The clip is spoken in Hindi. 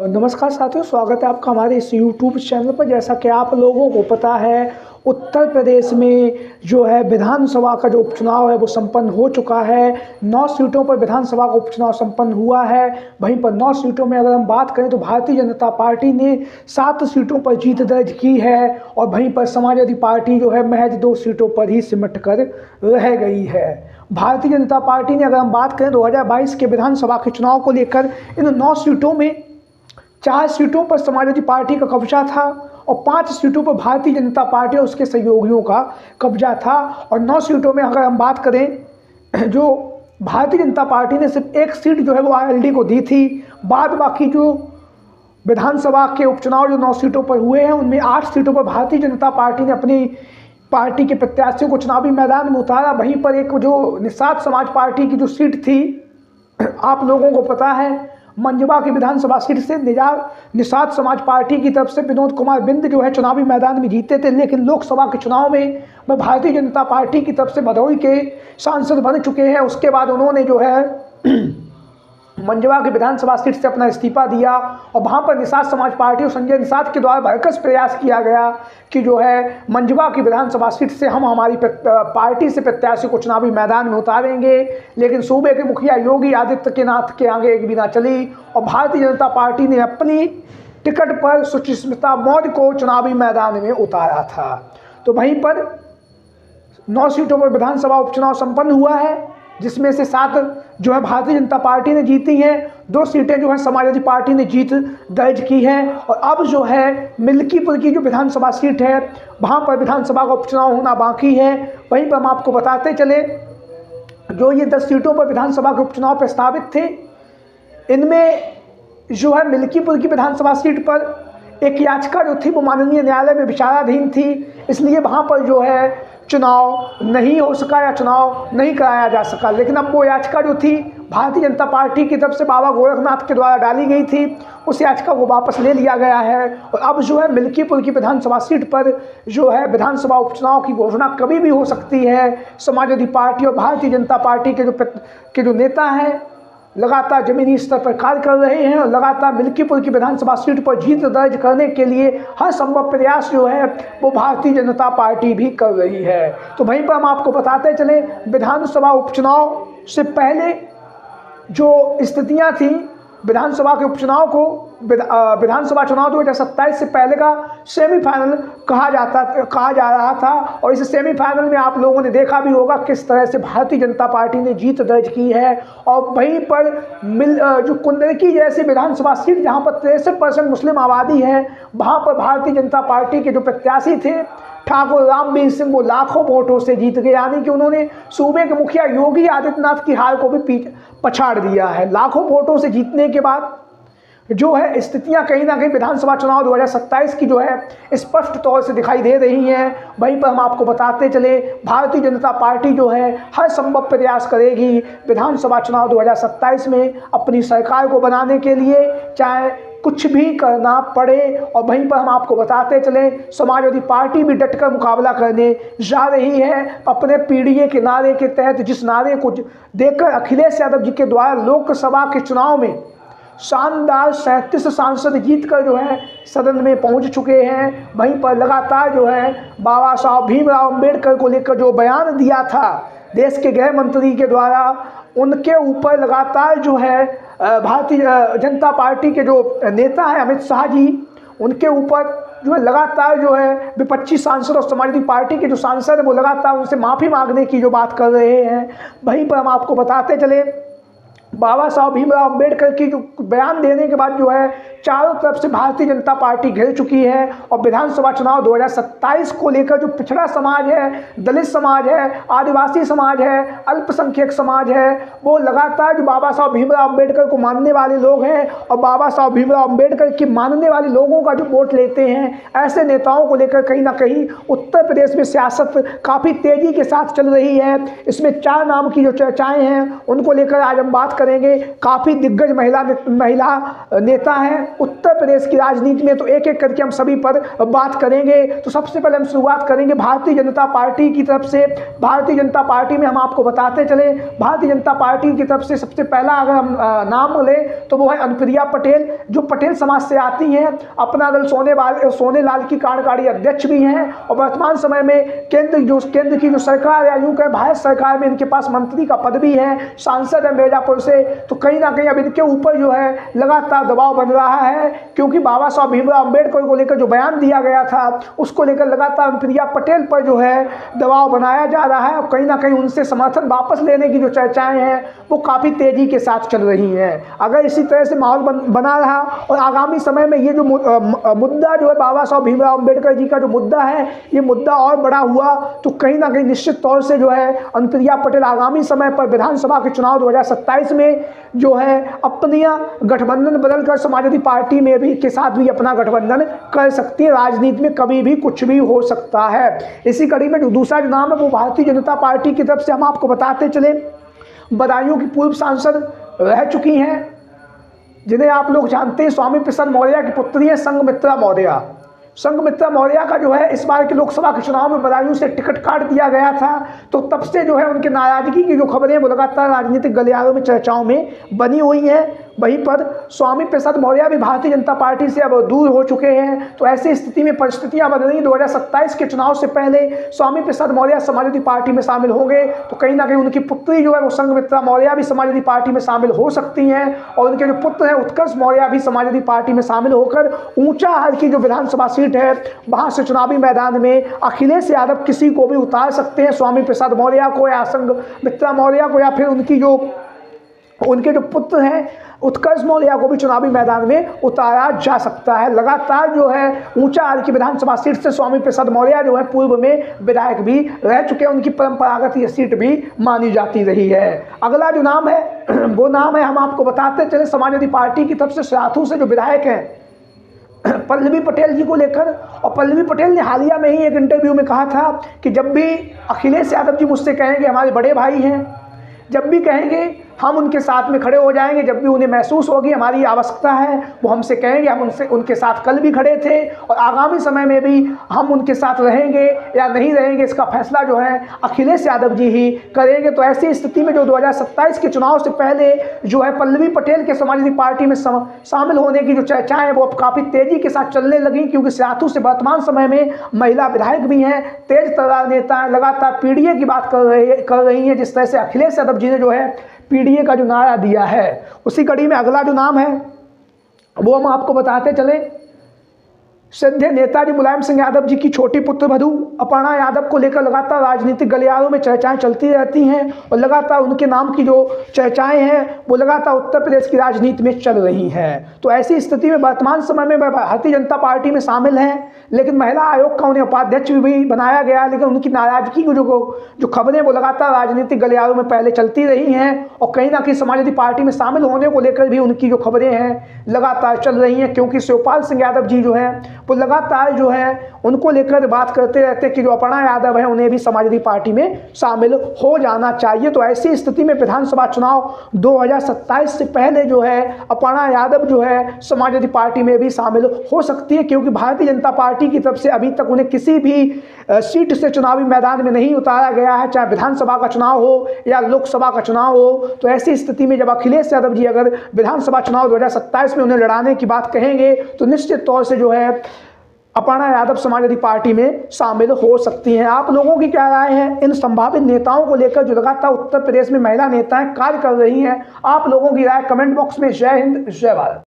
नमस्कार साथियों, स्वागत है आपका हमारे इस YouTube चैनल पर। जैसा कि आप लोगों को पता है, उत्तर प्रदेश में जो है विधानसभा का जो उपचुनाव है वो संपन्न हो चुका है। 9 सीटों पर विधानसभा का उपचुनाव संपन्न हुआ है। वहीं पर 9 सीटों में अगर हम बात करें तो भारतीय जनता पार्टी ने 7 सीटों पर जीत दर्ज की है और वहीं पर समाजवादी पार्टी जो है महज 2 सीटों पर ही सिमट कर रह गई है। भारतीय जनता पार्टी ने अगर हम बात करें 2022 के विधानसभा के चुनाव को लेकर, इन 9 सीटों में 4 सीटों पर समाजवादी पार्टी का कब्जा था और 5 सीटों पर भारतीय जनता पार्टी और उसके सहयोगियों का कब्जा था। और 9 सीटों में अगर हम बात करें, जो भारतीय जनता पार्टी ने सिर्फ 1 सीट जो है वो आरएलडी को दी थी। बाद बाकी जो विधानसभा के उपचुनाव जो 9 सीटों पर हुए हैं उनमें 8 सीटों पर भारतीय जनता पार्टी ने अपनी पार्टी के प्रत्याशियों को चुनावी मैदान में उतारा। वहीं पर एक जो निषाद समाज पार्टी की जो सीट थी, आप लोगों को पता है, मंझवा की विधानसभा सीट से निषाद समाज पार्टी की तरफ से विनोद कुमार बिंद जो है चुनावी मैदान में जीते थे। लेकिन लोकसभा के चुनाव में वह भारतीय जनता पार्टी की तरफ से भदोही के सांसद बन चुके हैं। उसके बाद उन्होंने जो है मंझवा की विधानसभा सीट से अपना इस्तीफा दिया और वहाँ पर निषाद समाज पार्टी और संजय निषाद के द्वारा भरकस प्रयास किया गया कि जो है मंझवा की विधानसभा सीट से हम हमारी पार्टी से प्रत्याशी को चुनावी मैदान में उतारेंगे। लेकिन सूबे के मुखिया योगी आदित्यनाथ के आगे एक भी ना चली और भारतीय जनता पार्टी ने अपनी टिकट पर सुचिस्मिता मौर्य को चुनावी मैदान में उतारा था। तो वहीं पर 9 सीटों पर विधानसभा उपचुनाव संपन्न हुआ है, जिसमें से 7 जो है भारतीय जनता पार्टी ने जीती हैं। 2 सीटें जो है समाजवादी पार्टी ने जीत दर्ज की है। और अब जो है मिल्कीपुर की जो विधानसभा सीट है वहाँ पर विधानसभा का उपचुनाव होना बाकी है। वहीं पर हम आपको बताते चले, जो ये 10 सीटों पर विधानसभा के उपचुनाव प्रस्तावित थे, इनमें जो है मिल्कीपुर की विधानसभा सीट पर एक याचिका जो थी वो माननीय न्यायालय में विचाराधीन थी, इसलिए वहाँ पर जो है चुनाव नहीं हो सका या चुनाव नहीं कराया जा सका। लेकिन अब वो याचिका जो थी भारतीय जनता पार्टी की तरफ से बाबा गोरखनाथ के द्वारा डाली गई थी, उस याचिका को वापस ले लिया गया है। और अब जो है मिल्कीपुर की विधानसभा सीट पर जो है विधानसभा उपचुनाव की घोषणा कभी भी हो सकती है। समाजवादी पार्टी और भारतीय जनता पार्टी के जो नेता हैं लगातार जमीनी स्तर पर कार्य कर रहे हैं और लगातार मिल्कीपुर की विधानसभा सीट पर जीत दर्ज करने के लिए हर संभव प्रयास जो है वो भारतीय जनता पार्टी भी कर रही है। तो वहीं पर हम आपको बताते चले, विधानसभा उपचुनाव से पहले जो स्थितियां थी, विधानसभा के उपचुनाव को विधानसभा चुनाव 2027 से पहले का सेमीफाइनल कहा जा रहा था। और इस सेमीफाइनल में आप लोगों ने देखा भी होगा किस तरह से भारतीय जनता पार्टी ने जीत दर्ज की है। और वहीं पर जो कुंदरकी जैसी विधानसभा सीट जहां पर 63% मुस्लिम आबादी है, वहां पर भारतीय जनता पार्टी के जो प्रत्याशी थे ठाकुर रामवीर सिंह, वो लाखों वोटों से जीत गए। यानी कि उन्होंने सूबे के मुखिया योगी आदित्यनाथ की हार को भी पछाड़ दिया है। लाखों वोटों से जीतने के बाद जो है स्थितियां कहीं ना कहीं विधानसभा चुनाव 2027 की जो है स्पष्ट तौर से दिखाई दे रही हैं। वहीं पर हम आपको बताते चले, भारतीय जनता पार्टी जो है हर संभव प्रयास करेगी विधानसभा चुनाव 2027 में अपनी सरकार को बनाने के लिए, चाहे कुछ भी करना पड़े। और वहीं पर हम आपको बताते चले, समाजवादी पार्टी भी डटकर मुकाबला करने जा रही है। अपने पीडीए के नारे के तहत, जिस नारे को देकर अखिलेश यादव जी के द्वारा लोकसभा के चुनाव में शानदार 37 सांसद जीतकर जो है सदन में पहुंच चुके हैं। वहीं पर लगातार जो है बाबा साहब भीमराव अंबेडकर को लेकर जो बयान दिया था देश के गृह मंत्री के द्वारा, उनके ऊपर लगातार जो है भारतीय जनता पार्टी के जो नेता हैं अमित शाह जी, उनके ऊपर जो है लगातार जो है विपक्षी सांसद और समाजवादी पार्टी के जो सांसद हैं वो लगातार उनसे माफ़ी मांगने की जो बात कर रहे हैं। वहीं पर हम आपको बताते चले, बाबा साहब भीमराव अंबेडकर की जो बयान देने के बाद जो है चारों तरफ से भारतीय जनता पार्टी घिर चुकी है। और विधानसभा चुनाव 2027 को लेकर जो पिछड़ा समाज है, दलित समाज है, आदिवासी समाज है, अल्पसंख्यक समाज है, वो लगातार जो बाबा साहब भीमराव अंबेडकर को मानने वाले लोग हैं और बाबा साहब भीमराव अंबेडकर की मानने वाले लोगों का जो वोट लेते हैं, ऐसे नेताओं को लेकर कहीं ना कहीं उत्तर प्रदेश में सियासत काफ़ी तेज़ी के साथ चल रही है। इसमें 4 नाम की जो चर्चाएँ हैं उनको लेकर आज हम बात करेंगे। काफ़ी दिग्गज महिला नेता हैं उत्तर प्रदेश की राजनीति में, तो एक एक करके हम सभी पर बात करेंगे। तो सबसे पहले हम शुरुआत करेंगे भारतीय जनता पार्टी की तरफ से। भारतीय जनता पार्टी में हम आपको बताते चले, भारतीय जनता पार्टी की तरफ से सबसे पहला अगर हम नाम लें तो वो है अनुप्रिया पटेल, जो पटेल समाज से आती हैं। अपना दल सोनेलाल की कार्यकारी अध्यक्ष भी हैं और वर्तमान समय में केंद्र की जो सरकार है, यूं कहें भारत सरकार में इनके पास मंत्री का पद भी है, सांसद है मिर्जापुर से। तो कहीं ना कहीं अब इनके ऊपर जो है लगातार दबाव बन रहा है, क्योंकि बाबा साहब भीमराव अम्बेडकर को लेकर जो बयान दिया गया था उसको लेकर लगातार अनुप्रिया पटेल पर जो है दबाव बनाया जा रहा है और कहीं ना कहीं उनसे समर्थन वापस लेने की जो चर्चाएं हैं वो काफ़ी तेजी के साथ चल रही हैं। अगर इसी तरह से माहौल बना रहा और आगामी समय में ये जो मुद्दा जो है बाबा साहब भीमराव अम्बेडकर जी का जो मुद्दा है, ये मुद्दा और बड़ा हुआ तो कहीं ना कहीं निश्चित तौर से जो है अनुप्रिया पटेल आगामी समय पर विधानसभा के चुनाव 2027 में जो है अपनी गठबंधन बदलकर समाजवादी पार्टी में भी के साथ भी अपना गठबंधन कर सकती है। राजनीति में कभी भी कुछ भी हो सकता है। इसी कड़ी में जो दूसरा जो नाम है वो भारतीय जनता पार्टी की तरफ से हम आपको बताते चले, बदायूं की पूर्व सांसद रह चुकी हैं, जिन्हें आप लोग जानते हैं, स्वामी प्रसाद मौर्य की पुत्री है संघमित्रा मौर्य। संघमित्रा मौर्य का जो है इस बार के लोकसभा के चुनाव में बदायूं से टिकट काट दिया गया था, तो तब से जो है उनके नाराजगी की जो खबरें वो लगातार राजनीतिक गलियारों में चर्चाओं में बनी हुई हैं। वहीं पर स्वामी प्रसाद मौर्य भी भारतीय जनता पार्टी से अब दूर हो चुके हैं। तो ऐसी स्थिति में परिस्थितियां बन रही। 2027 के चुनाव से पहले स्वामी प्रसाद मौर्य समाजवादी पार्टी में शामिल होंगे, तो कहीं ना कहीं उनकी पुत्री जो है वो संघमित्रा मौर्य भी समाजवादी पार्टी में शामिल हो सकती हैं और उनके जो पुत्र हैं उत्कर्ष मौर्य भी समाजवादी पार्टी में शामिल होकर ऊंचाहार की जो विधानसभा सीट है वहां से चुनावी मैदान में अखिलेश यादव किसी को भी उतार सकते हैं, स्वामी प्रसाद मौर्य को या संघमित्रा मौर्य को या फिर उनके जो पुत्र हैं उत्कर्ष मौर्य को भी चुनावी मैदान में उतारा जा सकता है। लगातार जो है ऊंचाहार की विधानसभा सीट से स्वामी प्रसाद मौर्य जो है पूर्व में विधायक भी रह चुके हैं, उनकी परंपरागत ये सीट भी मानी जाती रही है। अगला जो नाम है वो नाम है हम आपको बताते चले समाजवादी पार्टी की तरफ से साथू से जो विधायक हैं पल्लवी पटेल जी को लेकर। और पल्लवी पटेल ने हालिया में ही एक इंटरव्यू में कहा था कि जब भी अखिलेश यादव जी मुझसे कहेंगे हमारे बड़े भाई हैं, जब भी कहेंगे हम उनके साथ में खड़े हो जाएंगे, जब भी उन्हें महसूस होगी हमारी आवश्यकता है वो हमसे कहेंगे, हम उनके साथ कल भी खड़े थे और आगामी समय में भी हम उनके साथ रहेंगे या नहीं रहेंगे इसका फैसला जो है अखिलेश यादव जी ही करेंगे। तो ऐसी स्थिति में जो 2027 के चुनाव से पहले जो है पल्लवी पटेल के समाजवादी पार्टी में शामिल होने की जो चर्चाएं वो अब काफ़ी तेज़ी के साथ चलने लगी, क्योंकि साथू से वर्तमान समय में महिला विधायक भी हैं, तेज तर्रार नेता हैं, लगातार पीडीए की बात कर रही हैं। जिस तरह से अखिलेश यादव जी ने जो है पीडीए का जो नारा दिया है, उसी कड़ी में अगला जो नाम है वो हम आपको बताते चले। श्रद्धेय नेताजी मुलायम सिंह यादव जी की छोटी पुत्रवधू अपर्णा यादव को लेकर लगातार राजनीतिक गलियारों में चर्चाएं चलती रहती हैं और लगातार उनके नाम की जो चर्चाएं हैं वो लगातार उत्तर प्रदेश की राजनीति में चल रही हैं। तो ऐसी स्थिति में वर्तमान समय में भारतीय जनता पार्टी में शामिल हैं, लेकिन महिला आयोग का उन्हें उपाध्यक्ष भी बनाया गया, लेकिन उनकी नाराजगी की जो खबरें वो लगातार राजनीतिक गलियारों में पहले चलती रही हैं और कहीं ना कहीं समाजवादी पार्टी में शामिल होने को लेकर भी उनकी जो खबरें हैं लगातार चल रही हैं, क्योंकि शिवपाल सिंह यादव जी जो हैं वो लगातार जो है उनको लेकर बात करते रहते कि जो अपर्णा यादव है उन्हें भी समाजवादी पार्टी में शामिल हो जाना चाहिए। तो ऐसी स्थिति में विधानसभा चुनाव 2027 से पहले जो है अपर्णा यादव जो है समाजवादी पार्टी में भी शामिल हो सकती है, क्योंकि भारतीय जनता पार्टी की तरफ से अभी तक उन्हें किसी भी सीट से चुनावी मैदान में नहीं उतारा गया है, चाहे विधानसभा का चुनाव हो या लोकसभा का चुनाव हो। तो ऐसी स्थिति में जब अखिलेश यादव जी अगर विधानसभा चुनाव 2027 में उन्हें लड़ाने की बात कहेंगे तो निश्चित तौर से जो है अपर्णा यादव समाजवादी पार्टी में शामिल हो सकती हैं। आप लोगों की क्या राय है इन संभावित नेताओं को लेकर जो लगातार उत्तर प्रदेश में महिला नेताएं कार्य कर रही हैं? आप लोगों की राय कमेंट बॉक्स में। जय हिंद, जय भारत।